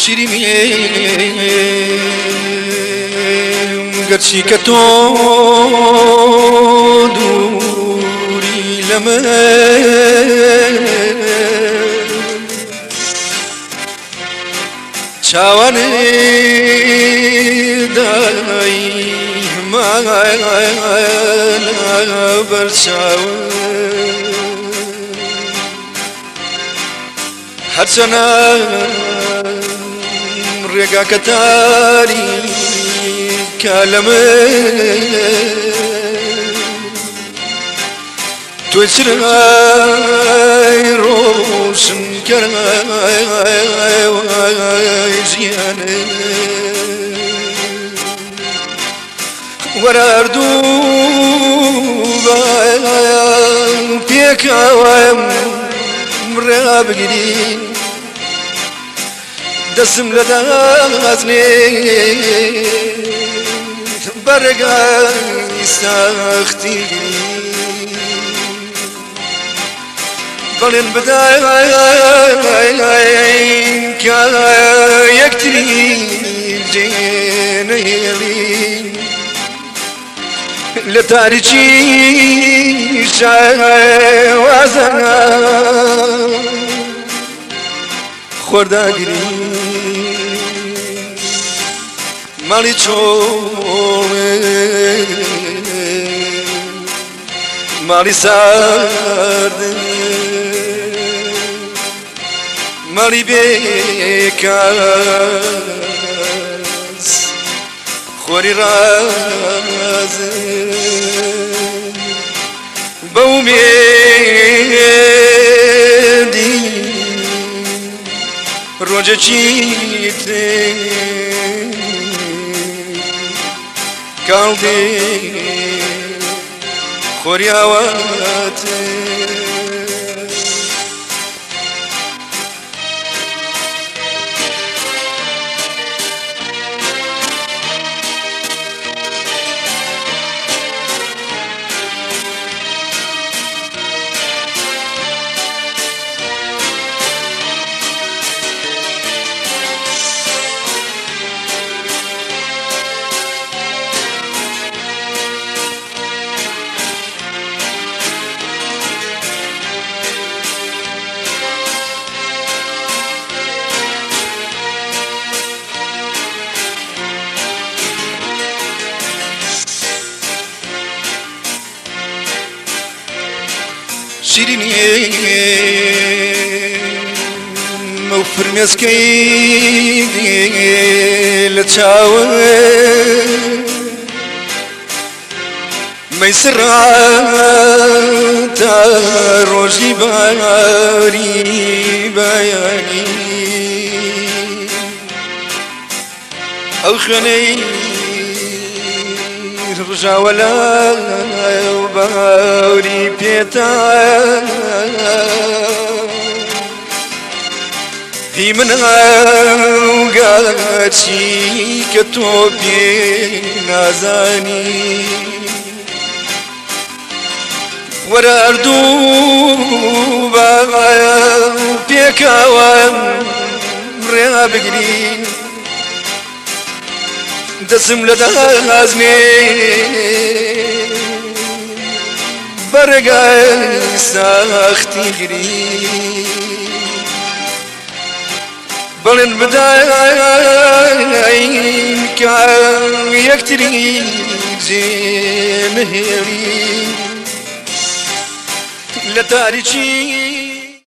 شیرینیم گرچی که تو دوری لمن چاوانی دایی مالا برچاوان هرچنا رقا كتاري كلمة توسراي روشن كراي زيانة وراردو بيكا مرابقني دسم لدازني برقاي ساختي بلن بداي كالا يكتري جينيلي لتاريخي شاي وازنا خورداگیری مالی چوله مالی سرده مالی بیکاز خوری رازه بومیدی روزه چیته کالده خوریاواته شیرینیم و فرمسکی لچاوه میسراتا روزی باری بیانی أخني رجع ولا وباري بيتا في منها وقالت شي كتوبي نازاني ورا أردوبا بيكا وريا بقري دسم لدازني برقاي ساختي قري بلن بداي كان يكتري زين هيري لتاريخي